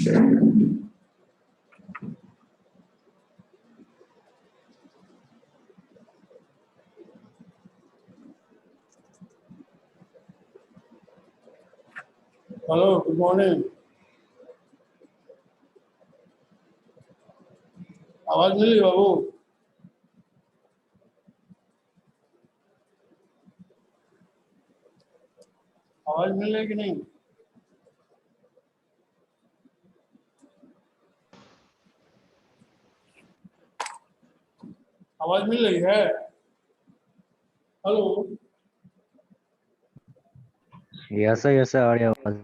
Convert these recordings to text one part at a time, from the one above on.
Hello, good morning. आवाज मिली बाबू? आवाज मिल रही कि नहीं? आवाज मिल रही है? हेलो। यस आ रही आवाज।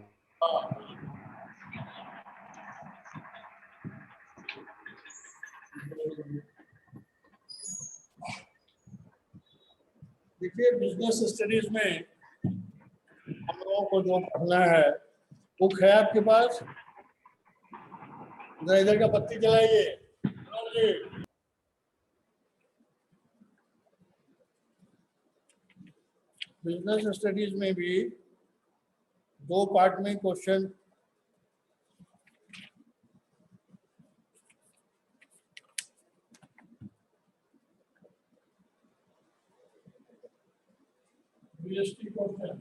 देखिए, बिजनेस स्टडीज में हम लोगों को जो पढ़ना है, बुक है आपके पास? जरा इधर का बत्ती जलाइए। मनोज जी, बिजनेस स्टडीज में भी दो पार्ट में क्वेश्चन बीएसटी क्वेश्चन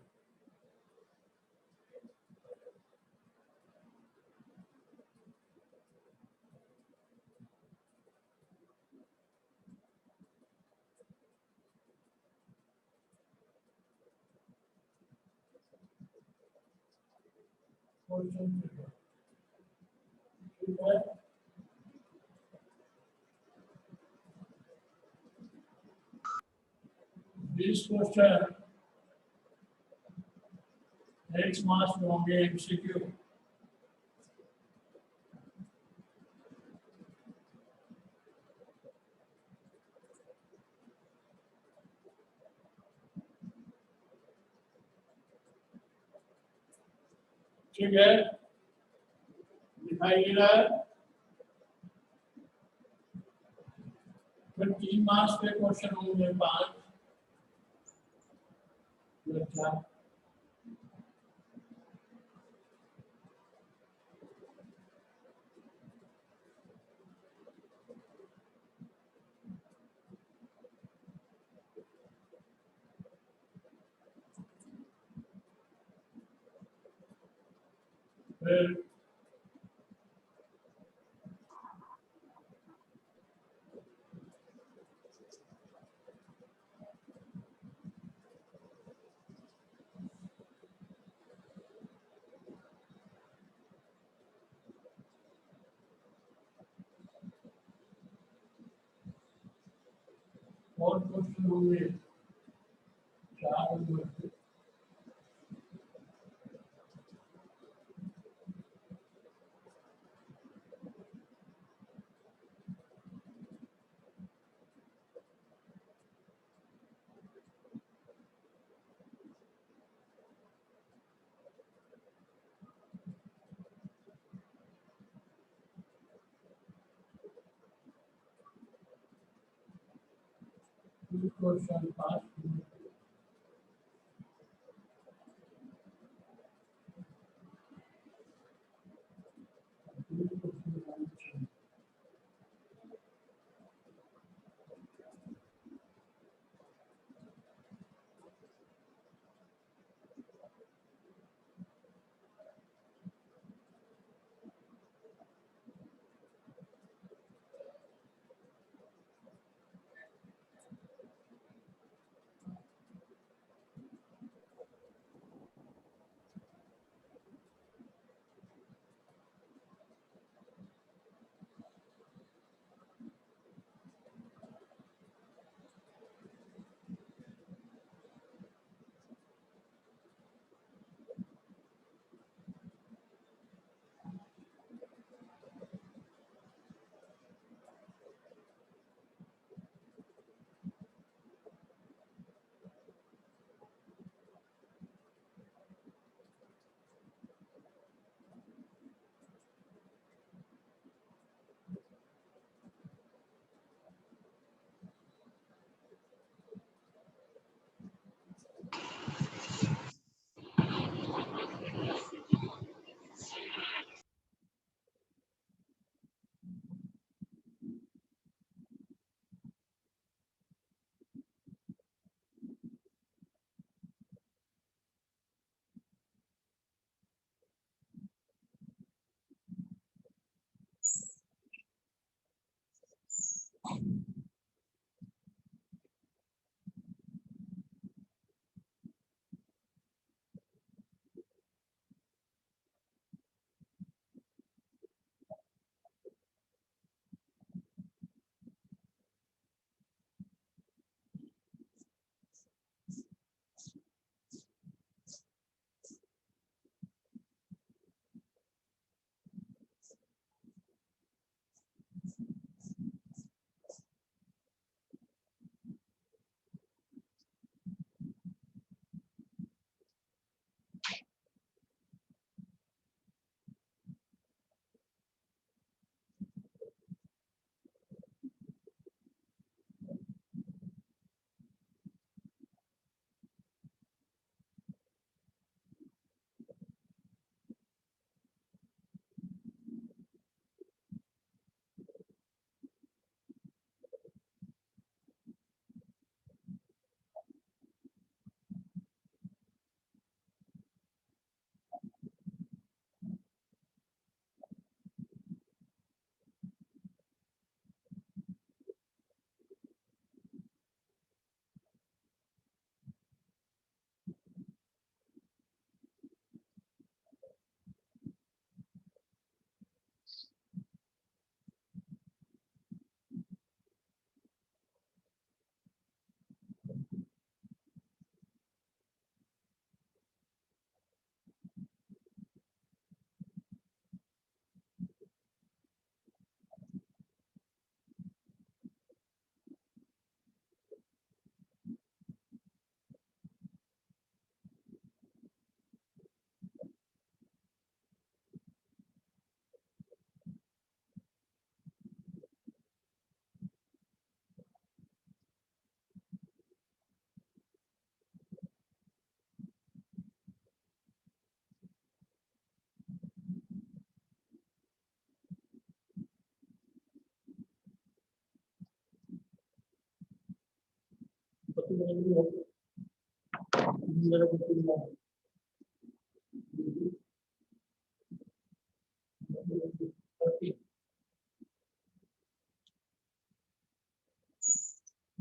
ठीक है। बीस क्वेश्चन नेक्स्ट मार्च में होंगे, एमसीक्यू। ठीक है, दिखाई दे रहा है? फिर 3 मार्च के क्वेश्चन होंगे 5। अच्छा, फिर और क्वेश्चन होंगे 4 नंबर। क्वेश्चन 5।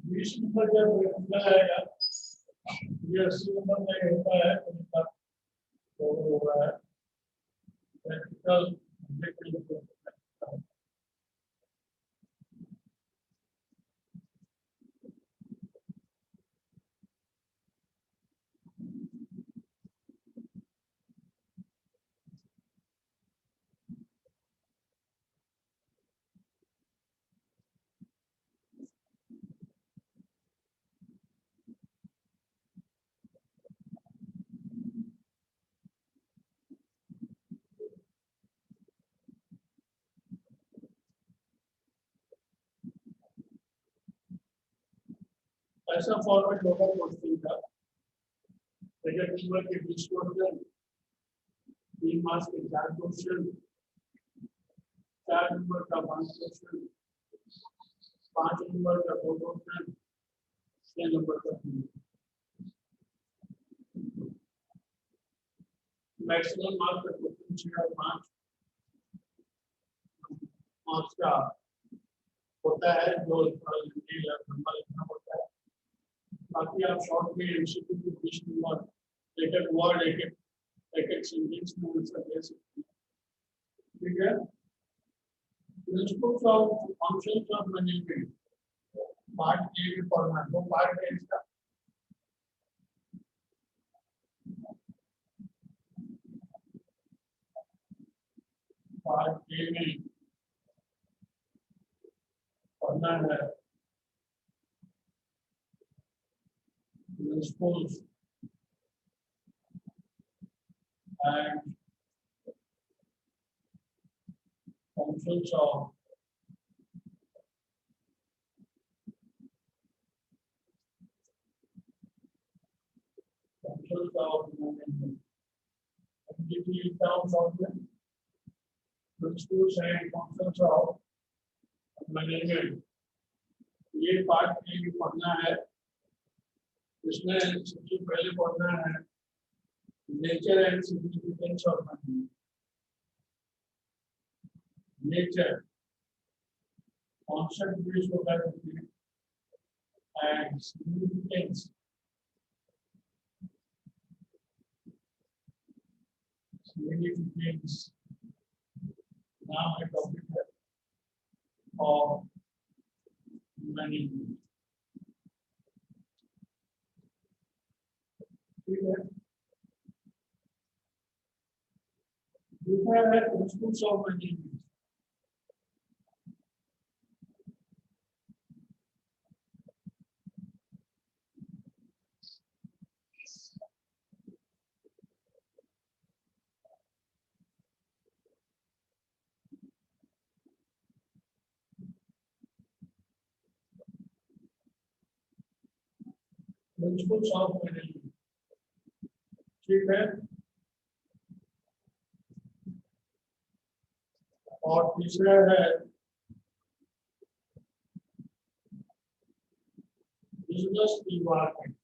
बीस नंबर जब निकला आएगा ये 80 नंबर में होता है तो इनका तो हो रहा है प्रैक्टिकल ऐसा फॉर्मेट होगा क्वेश्चन का सेकंड नंबर के 20 क्वेश्चन 3 मार्क्स के 4 क्वेश्चन 4 नंबर का 5 क्वेश्चन 5 नंबर का 2 क्वेश्चन 6 नंबर का 3 मैक्सिमम मार्क्स का क्वेश्चन 6 और 5 मार्क्स का होता है जो नंबर लिखना होता है बाकी आप शॉर्ट में एमसीक्यू के 20 नंबर एक एक वर्ड एक एक सेंटेंस में आंसर दे सकते हैं ठीक है principles of functions of management part A में पढ़ना है वो पार्ट है इसका पार्ट ए में पढ़ना है principles and functions of management. Entity terms of the principles and functions of management. ये पार्ट में पढ़ना है इसमें सबसे पहले पढ़ना है nature and significance of management nature concept based होता है एंड सिग्निफिकेंस significance नाम है टॉपिक है और मैनेजमेंट ठीक है दूसरा है principles of management principles of management ठीक है और तीसरा है बिजनेस इन्वायरमेंट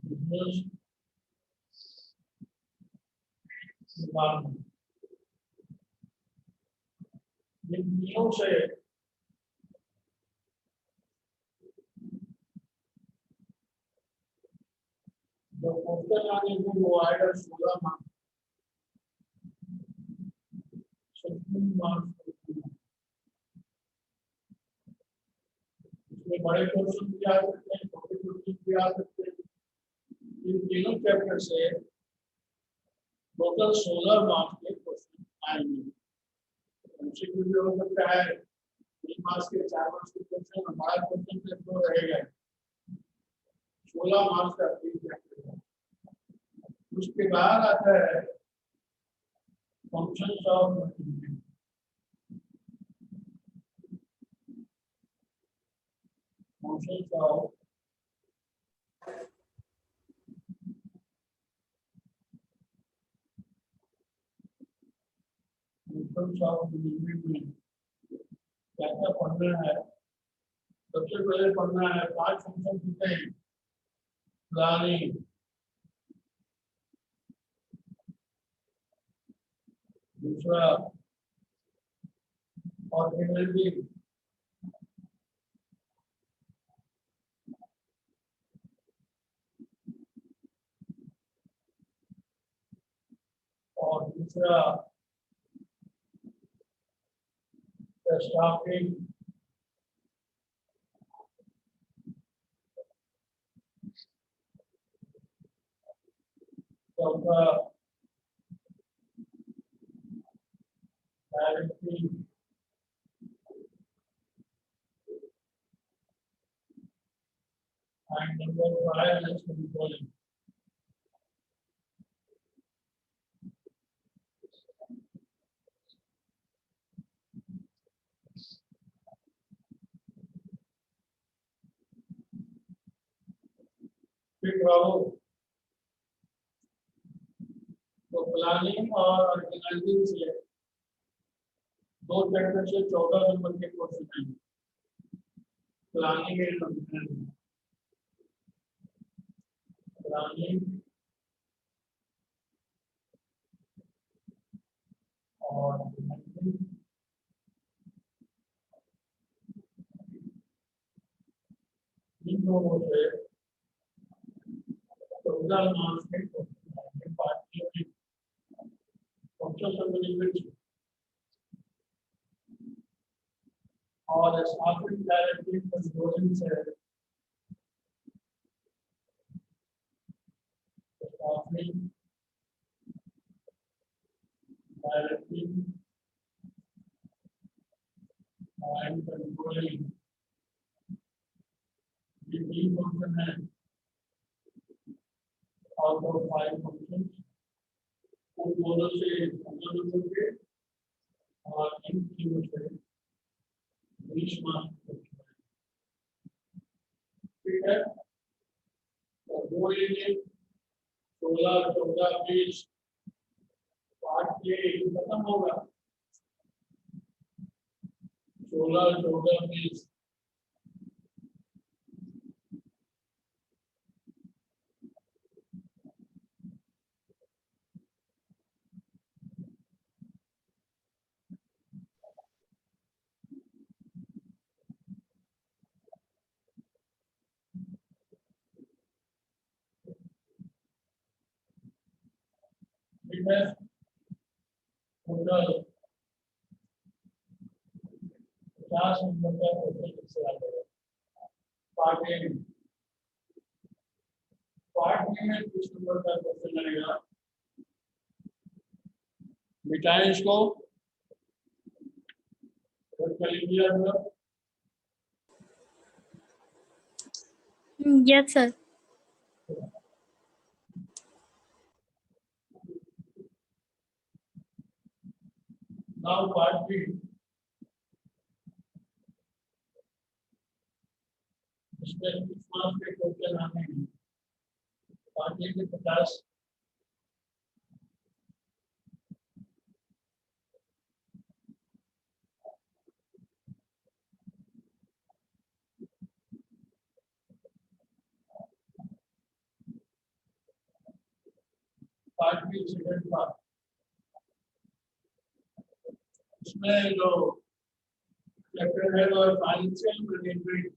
बिजनेस इन्वायरमेंट इन तीनों से जो क्वेश्चन आने को वो आएगा 16 मार्क्स 16 मार्क्स इसमें बड़े क्वेश्चन भी आ सकते हैं छोटे क्वेश्चन भी आ सकते हैं इन तीनों चैप्टर से टोटल 16 मार्क्स के क्वेश्चन आएंगे एमसीक्यू भी हो सकता है 3 मार्क्स के 4 मार्क्स के क्वेश्चन और 12 क्वेश्चन से तो रहेगा 16 मार्क्स का 3 चैप्टर है उसके बाद आता है functions of management functions of systems of management में क्या क्या पढ़ना है। सबसे पहले पढ़ना है 5 फंक्शन होते हैं। प्लानिंग, दूसरा ऑर्गेनाइजिंग, और दूसरा स्टाफिंग, चौथा directing, and number 5 is controlling. फिर रहो तो प्लानिंग और ऑर्गेनाइजिंग से 2 चैप्टर से 14 नंबर के क्वेश्चन आएंगे। प्लानिंग एंड ऑर्गेनाइजिंग, प्लानिंग और ऑर्गेनाइजिंग, इन दोनों से 14 मार्क्स के क्वेश्चन आएंगे। पार्टी में फंक्शन मैनेजमेंट और स्टाफिंग, डायरेक्टिंग, कंट्रोलिंग से स्टाफिंग, डायरेक्टिंग एंड कंट्रोलिंग, ये 3 फंक्शन है आउट ऑफ 5 फंक्शन। उन दोनों से फंक्शन के और इन तीनों से 20 मार्क्स। ठीक है, तो वो ये 16, 14, 20 पार्ट के खत्म होगा। 16, 14, 20 ठीक है, टोटल 50 नंबर का क्वेश्चन से आ जाएगा। पार्ट ए में 20 नंबर का क्वेश्चन आएगा। मिटाएं इसको, कर लीजिए आप। Yes, sir. Now part B, इसमें 20 मार्क्स के क्वेश्चन आने हैं। पार्ट ए के 50, पार्ट बी सेकंड पार्ट। इसमें जो चैप्टर है वो फाइनेंशियल मैनेजमेंट,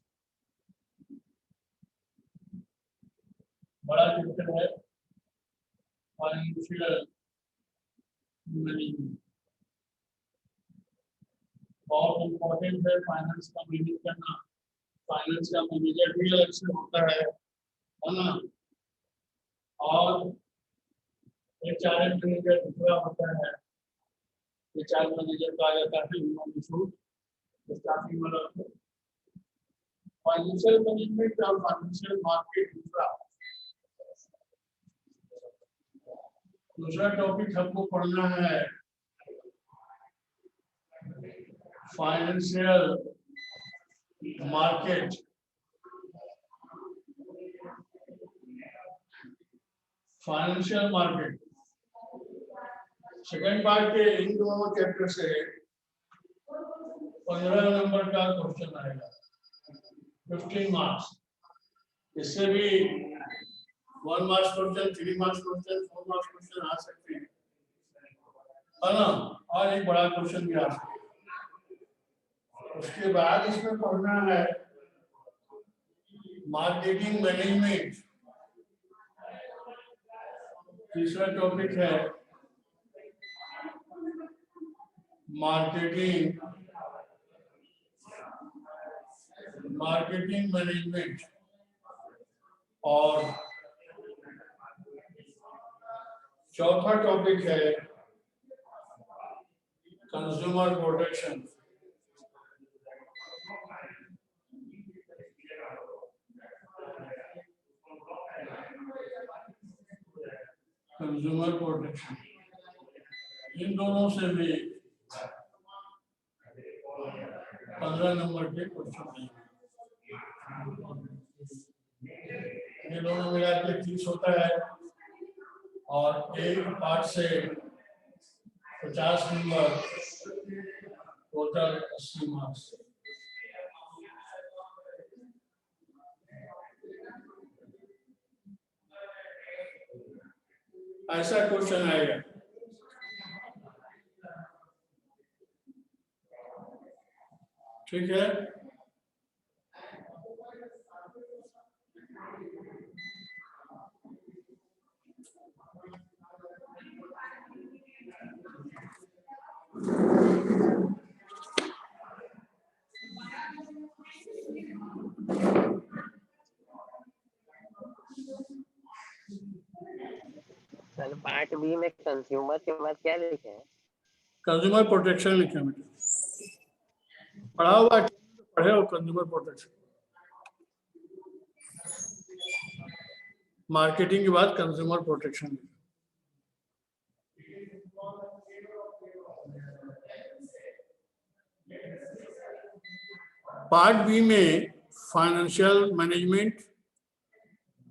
बड़ा चैप्टर है फाइनेंशियल मैनेजमेंट। बहुत इम्पोर्टेंट है फाइनेंस का मैनेज करना। फाइनेंस का मैनेजर भी अलग से होता है ना, और एचआरएम मैनेजर दूसरा होता है। एचआर मैनेजर का आ जाता है ह्यूमन रिसोर्स, स्टाफिंग वाला। फाइनेंशियल मैनेजमेंट और फाइनेंशियल मार्केट दूसरा टॉपिक हमको पढ़ना है। Financial market, financial market second part के इन दोनों चैप्टर से 15 नंबर का क्वेश्चन आएगा, 15 मार्क्स। इससे भी 1 marks question, 3 marks question, 4 marks question आ सकते हैं, है ना। और एक बड़ा क्वेश्चन भी आ सकता है। उसके बाद इसमें पढ़ना है मार्केटिंग मैनेजमेंट, तीसरा टॉपिक है मार्केटिंग मैनेजमेंट, और चौथा टॉपिक है कंज्यूमर प्रोटेक्शन। कंज्यूमर प्रोटेक्शन, इन दोनों से भी 15 नंबर के क्वेश्चन हैं। ये दोनों मिला के 30 होता है, और एक पार्ट से 50 नंबर, टोटल 80 मार्क्स। ऐसा क्वेश्चन आएगा। ठीक है, सर पार्ट बी में कंज्यूमर के बाद क्या लिखे हैं? कंज्यूमर प्रोटेक्शन लिखे हैं बेटा, पढ़ा हुआ है, पढ़े हो कंज्यूमर प्रोटेक्शन। मार्केटिंग के बाद कंज्यूमर प्रोटेक्शन। पार्ट बी में फाइनेंशियल मैनेजमेंट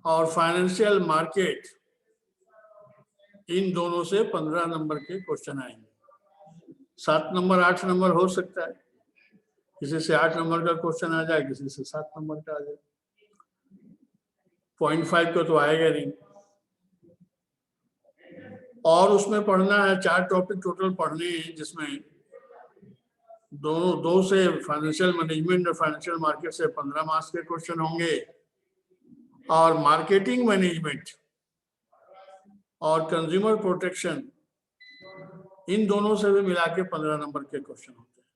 और फाइनेंशियल मार्केट, इन दोनों से 15 नंबर के क्वेश्चन आएंगे। 7 नंबर 8 नंबर हो सकता है, किसी से 8 नंबर का क्वेश्चन आ जाए, किसी से 7 नंबर का आ जाए। 0.5 को तो आएगा नहीं। और उसमें पढ़ना है 4 टॉपिक टोटल पढ़ने हैं, जिसमें दो से फाइनेंशियल मैनेजमेंट और फाइनेंशियल मार्केट से 15 मार्क्स के क्वेश्चन होंगे, और मार्केटिंग मैनेजमेंट और कंज्यूमर प्रोटेक्शन, इन दोनों से भी मिला के 15 नंबर के क्वेश्चन होते हैं।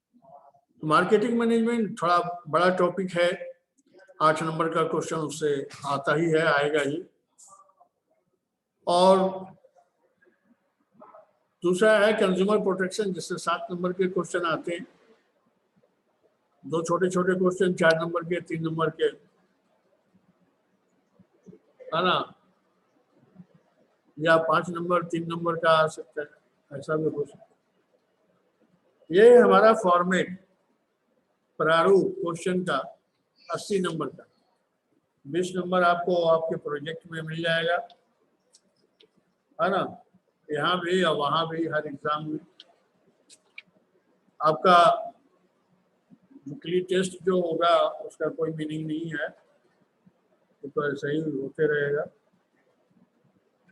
मार्केटिंग मैनेजमेंट थोड़ा बड़ा टॉपिक है, 8 नंबर का क्वेश्चन उससे आता ही है, आएगा ही। और दूसरा है कंज्यूमर प्रोटेक्शन, जिससे 7 नंबर के क्वेश्चन आते हैं। 2 छोटे छोटे क्वेश्चन 4 नंबर के, 3 नंबर के, है ना, या 5 नंबर 3 नंबर का आ सकता है, ऐसा भी हो सकता है। ये हमारा फॉर्मेट प्रारूप क्वेश्चन का 80 नंबर का, 20 नंबर आपको आपके प्रोजेक्ट में मिल जाएगा, है ना। यहाँ भी और वहाँ भी, हर एग्जाम में आपका वीकली टेस्ट जो होगा उसका कोई मीनिंग नहीं है, तो ऐसा ही होते रहेगा।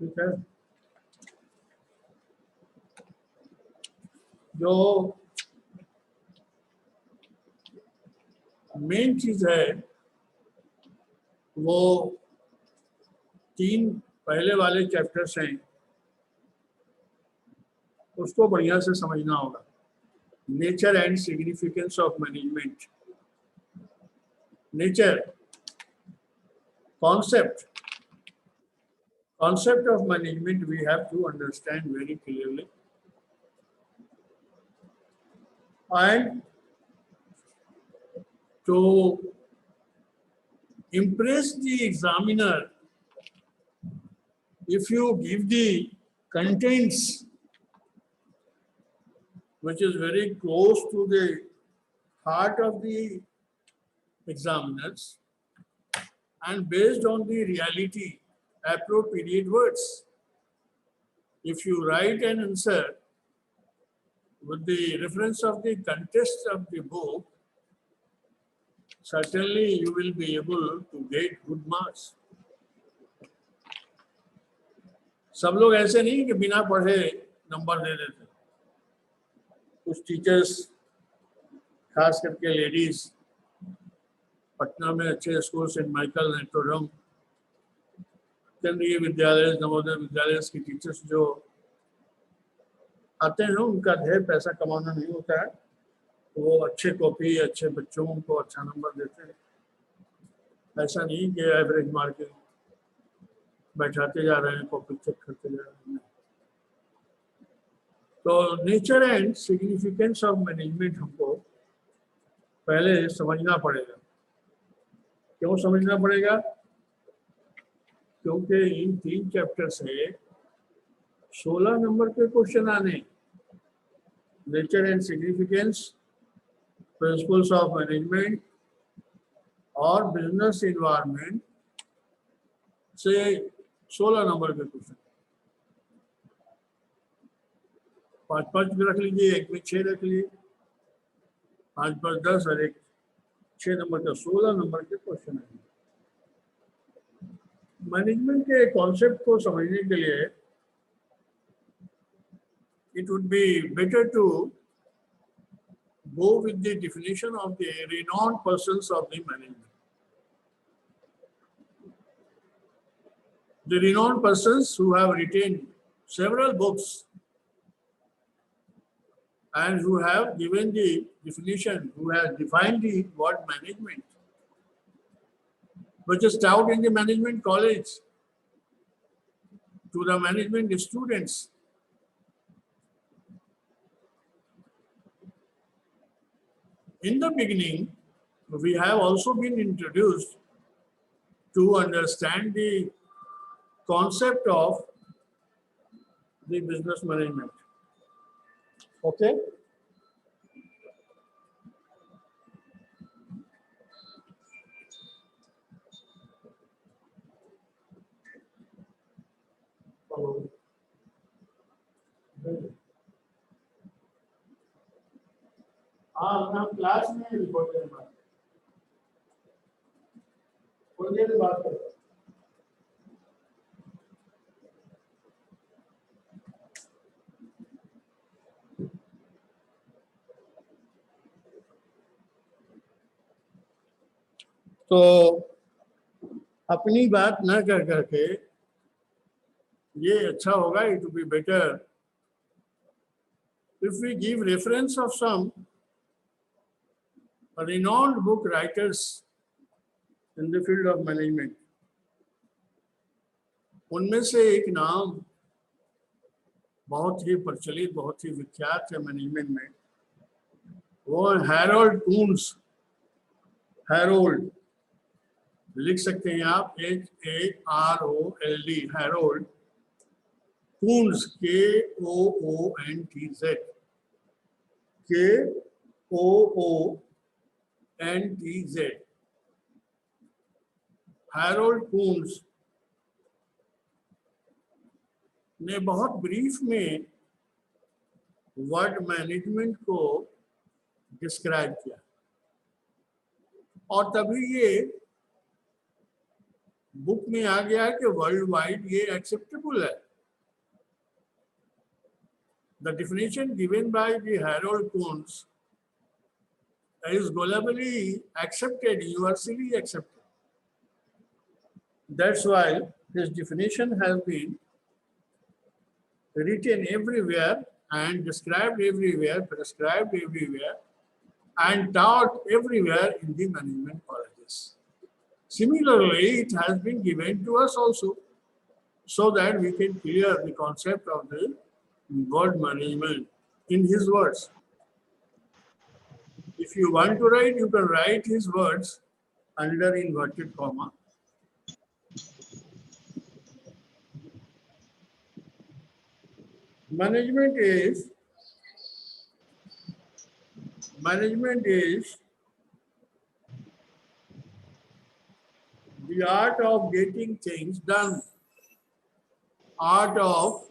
ठीक है, जो मेन चीज है वो 3 पहले वाले चैप्टर्स हैं, उसको बढ़िया से समझना होगा। Nature and significance of management, nature, concept of management we have to understand very clearly, and to impress the examiner, if you give the contents which is very close to the heart of the examiners, and based on the reality, appropriate words. If you write an answer with the reference of the context of the book, certainly you will be able to get good marks. सब लोग ऐसे नहीं कि बिना पढ़े number दे देते। कुछ teachers, खास करके लेडीज, पटना में अच्छे स्कूल सेंट माइकल, नेट्रोडम, केंद्रीय विद्यालय, नवोदय विद्यालय की टीचर्स जो आते हैं, उनका ढेर पैसा कमाना नहीं होता है, तो वो अच्छे कॉपी, अच्छे बच्चों को अच्छा नंबर देते हैं। ऐसा नहीं कि एवरेज मार्किंग बैठाते जा रहे हैं, कॉपी चेक करते जा रहे हैं। तो nature and significance of management हमको पहले समझना पड़ेगा। क्यों समझना पड़ेगा? क्योंकि इन 3 चैप्टर से 16 नंबर के क्वेश्चन आने। Nature and significance, principles of management और बिजनेस इन्वायरमेंट से 16 नंबर के क्वेश्चन। 5-5 में रख लीजिए, एक में 6 रख लीजिए, 5-5 10 और एक 6 नंबर का 16 नंबर के क्वेश्चन है। मैनेजमेंट के कॉन्सेप्ट को समझने के लिए it would be better to go with the definition of the renowned persons of the management. The renowned persons who have written several books and who have given the definition, who have defined the word management, which is taught in the management college to the management students. In the beginning, we have also been introduced to understand the concept of the business management. Okay? हाँ, हम class में record करें बात, थोड़ी देर बात करें। तो अपनी बात न कर करके ये अच्छा होगा, it would be better if we give reference of some renowned book writers in the field of management. उनमें से एक नाम बहुत ही प्रचलित, बहुत ही विख्यात है मैनेजमेंट में, वो हैरोल्ड कून्स। हैरोल्ड लिख सकते हैं आप, HAROLD, Harold Coons, KOONTZ, KOONTZ। Harold Coons ने बहुत ब्रीफ में वर्ड मैनेजमेंट को डिस्क्राइब किया, और तभी ये बुक में आ गया कि वर्ल्ड वाइड ये एक्सेप्टेबल है। The definition given by the Harold Kuhns is globally accepted, universally accepted. That's why this definition has been written everywhere and described everywhere, prescribed everywhere, and taught everywhere in the management colleges. Similarly, it has been given to us also, so that we can clear the concept of the word management in his words. If you want to write, you can write his words under inverted comma. Management is the art of getting things done, art of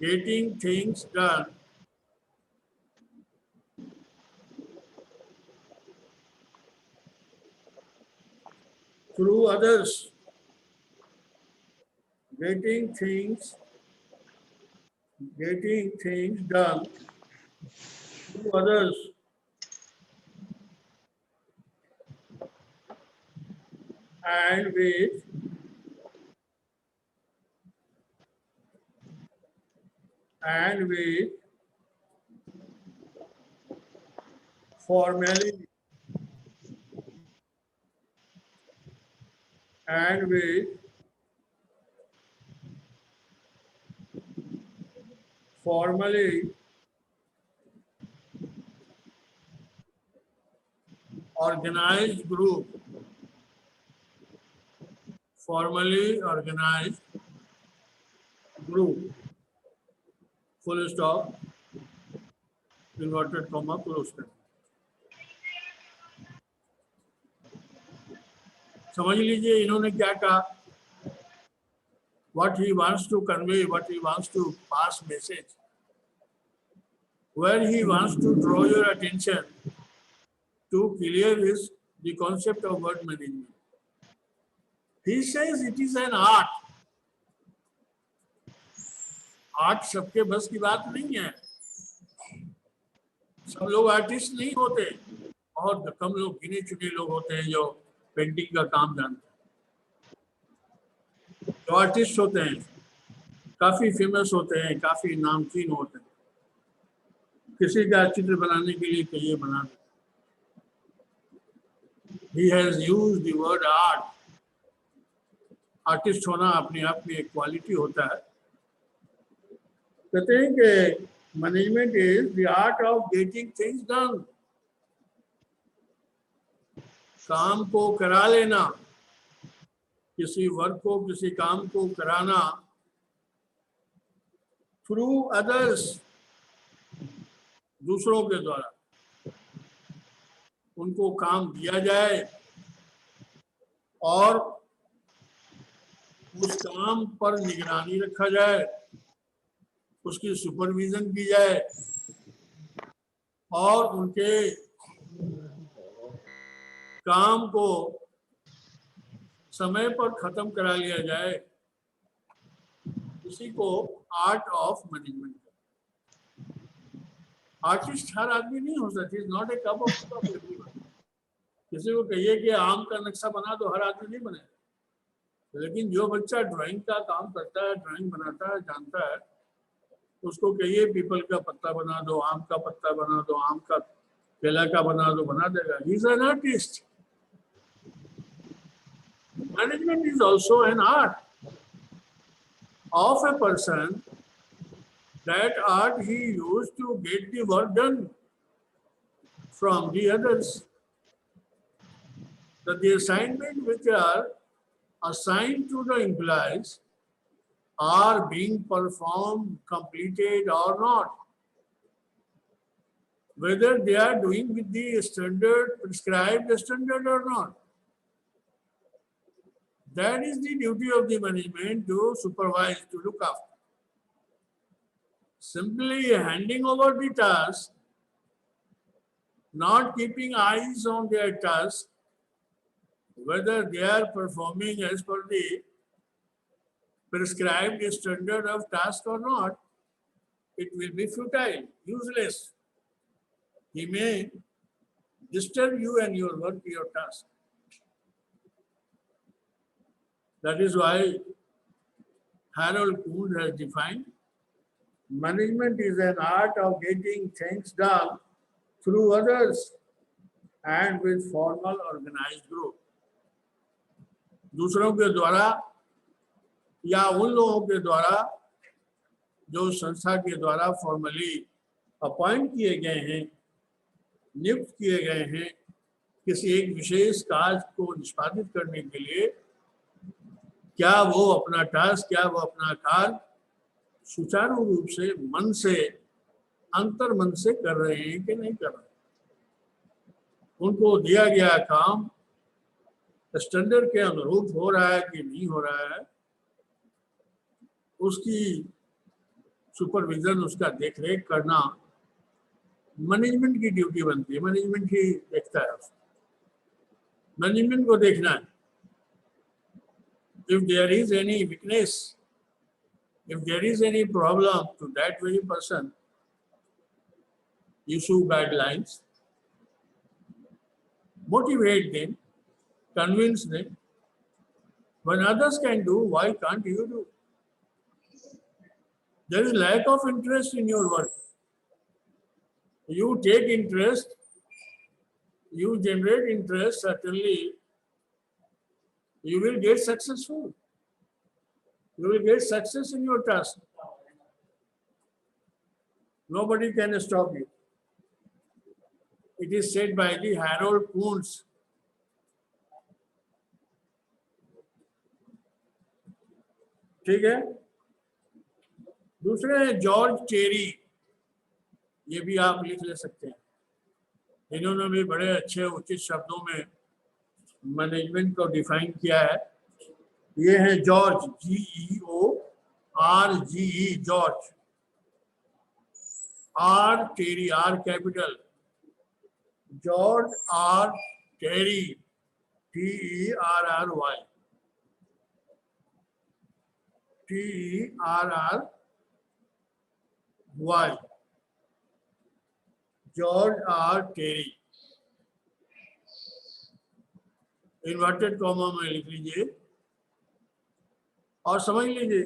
getting things done through others, getting things done through others, and with formality and with formally organized group, formally organized group, full stop, inverted comma, close कर. समझ लीजिए इन्होंने क्या कहा. What he wants to convey, what he wants to pass message, where he wants to draw your attention to clear is the concept of word management. He says it is an art. Art सबके बस की बात नहीं है. सब लोग artist नहीं होते. बहुत कम लोग, गिने चुने लोग होते हैं जो पेंटिंग का काम जानते हैं. जो आर्टिस्ट होते हैं काफी फेमस होते हैं, काफी नामचीन होते हैं. किसी का चित्र बनाने के लिए कहिए बना दे. He has used the word art. Artist होना अपने आप में एक क्वालिटी होता है. कहते हैं कि management is the art of getting things done. काम को करा लेना, किसी वर्क को, किसी काम को कराना थ्रू अदर्स, दूसरों के द्वारा. उनको काम दिया जाए और उस काम पर निगरानी रखा जाए, उसकी सुपरविजन की जाए और उनके काम को समय पर खत्म करा लिया जाए. इसी को आर्ट ऑफ मैनेजमेंट. आर्टिस्ट हर आदमी नहीं हो सकती. Is not a cup of T. किसी को कहिए कि आम का नक्शा बना दो, हर आदमी नहीं बने. लेकिन जो बच्चा ड्राइंग का काम करता है, ड्राइंग बनाता है, जानता है, उसको कहिए पीपल का पत्ता बना दो, आम का पत्ता बना दो, आम का केला का बना दो, बना देगा. He is an artist. Management is also an art of a person. That art he used to get the work done from the others. That the assignment which are assigned to the employees are being performed, completed or not. Whether they are doing with the standard, prescribed standard or not. That is the duty of the management, to supervise, to look after. Simply handing over the task, not keeping eyes on their task, whether they are performing as per the prescribed standard of task or not, it will be futile, useless. He may disturb you and your work, your task. That is why Harold Kuhn has defined management is an art of getting things done through others and with formal organized group. दूसरों के द्वारा या उन लोगों के द्वारा जो संस्था के द्वारा फॉर्मली अपॉइंट किए गए हैं, नियुक्त किए गए हैं किसी एक विशेष कार्य को निष्पादित करने के लिए. क्या वो अपना टास्क, क्या वो अपना कार्य सुचारू रूप से, मन से, अंतर मन से कर रहे हैं कि नहीं कर रहे. उनको दिया गया काम स्टैंडर्ड के अनुरूप हो रहा है कि नहीं हो रहा है, उसकी सुपरविजन, उसका देख रेख करना मैनेजमेंट की ड्यूटी बनती है। मैनेजमेंट ही देखता है, मैनेजमेंट को देखना है। If there is any weakness, if there is any problem to that very person, issue guidelines, motivate them, convince them. When others can do, why can't you do? There is lack of interest in your work. You take interest, you generate interest, certainly you will get successful. You will get success in your task. Nobody can stop you. It is said by the Harold Kuntz. ठीक है। दूसरे हैं George टेरी, ये भी आप लिख ले सकते हैं। इन्होंने भी बड़े अच्छे उचित शब्दों में मैनेजमेंट को डिफाइन किया है। ये है George, GEORGE, George. R Terry, R capital, George R Terry, TERRY, TERRY, George R Terry. Inverted comma में लिख लीजिए और समझ लीजिए।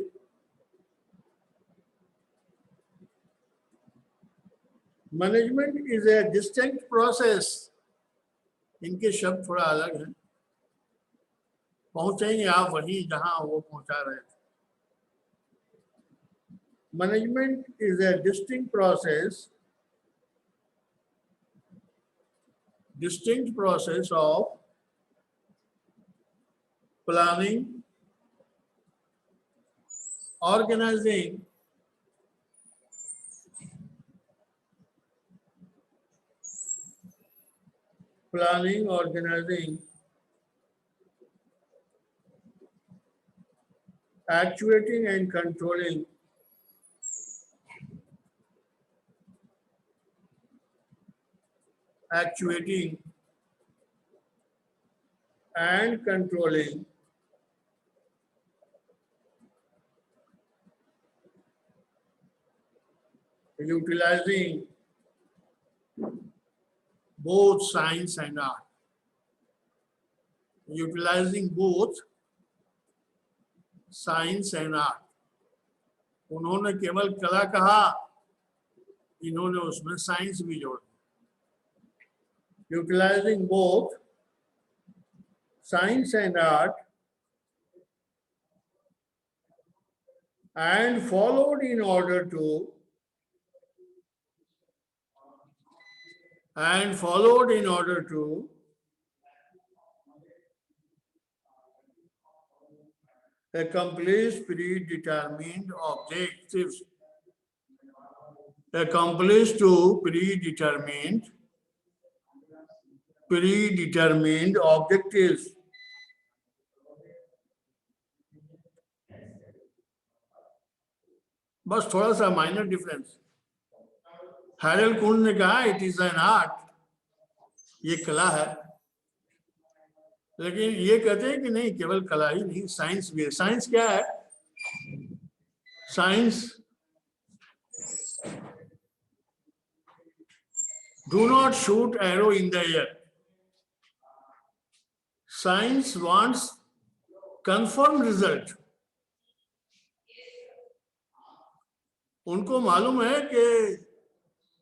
Management is a distinct process. इनके शब्द थोड़ा अलग हैं, पहुंचेंगे आप वहीं जहां वो पहुंचा रहे थे। Management is a distinct process of planning, organizing, actuating and controlling, utilizing both science and art. Utilizing both science and art. उन्होंने केवल कला कहा, इन्होंने उसमें साइंस भी जोड़ दिया। Utilizing both science and art and followed in order to accomplish predetermined objectives. Predetermined objectives. बस थोड़ा सा माइनर डिफरेंस। हैरल्ड कुंट ने कहा इट इज एन आर्ट, ये कला है, लेकिन ये कहते हैं कि नहीं, केवल कला ही नहीं, साइंस भी है। साइंस क्या है? Science do not shoot arrow in the air. Science wants confirmed result. उनको मालूम है कि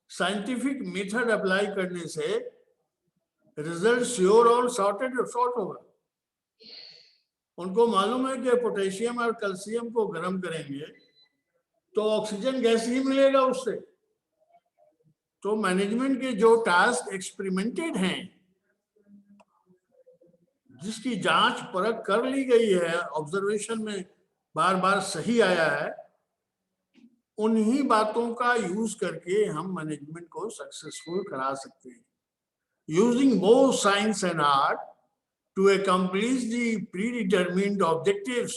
साइंटिफिक मेथड अप्लाई करने से रिजल्ट श्योर और शॉर्ट होगा। उनको मालूम है कि पोटेशियम और कैल्शियम को गर्म करेंगे तो ऑक्सीजन गैस ही मिलेगा उससे। तो मैनेजमेंट के जो टास्क एक्सपेरिमेंटेड हैं, जिसकी जांच परख कर ली गई है, ऑब्जर्वेशन में बार बार सही आया है, उन्हीं बातों का यूज करके हम मैनेजमेंट को सक्सेसफुल करा सकते हैं। Using both science and art to accomplish the predetermined objectives.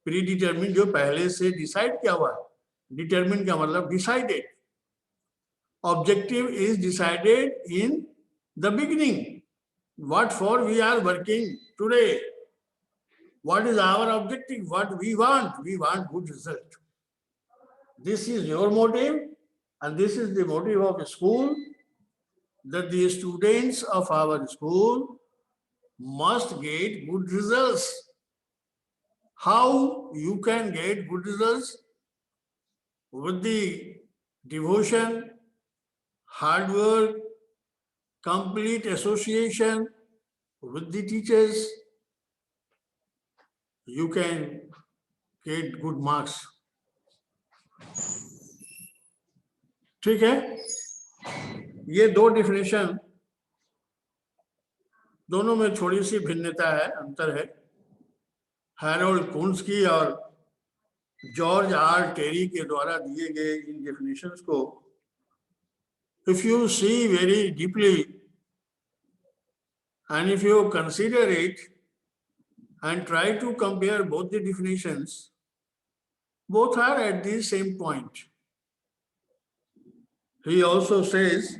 Predetermine जो पहले से डिसाइड किया हुआ है, Determine का मतलब decided. Objective is decided in the beginning. What for we are working today? What is our objective? What we want? We want good result. This is your motive, and this is the motive of the school, that the students of our school must get good results. How you can get good results? With the devotion, hard work, complete association with the teachers, you can get good marks. ठीक है, ये दो definition, दोनों में थोड़ी सी भिन्नता है, अंतर है। हैरोल्ड कुन्स की और जॉर्ज आर टेरी के द्वारा दिए गए इन डेफिनेशंस को if you see very deeply and if you consider it and try to compare both the definitions, both are at the same point. He also says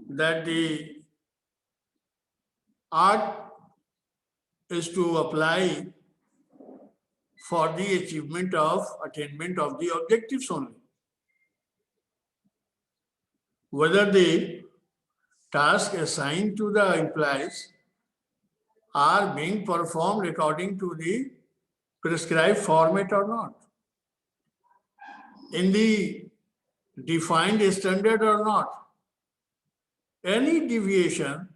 that the art is to apply for the attainment of the objectives only. Whether the task assigned to the employees are being performed according to the prescribed format or not, in the defined standard or not. Any deviation,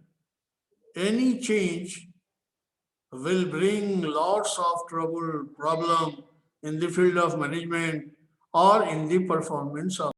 any change will bring lots of problem in the field of management or in the performance of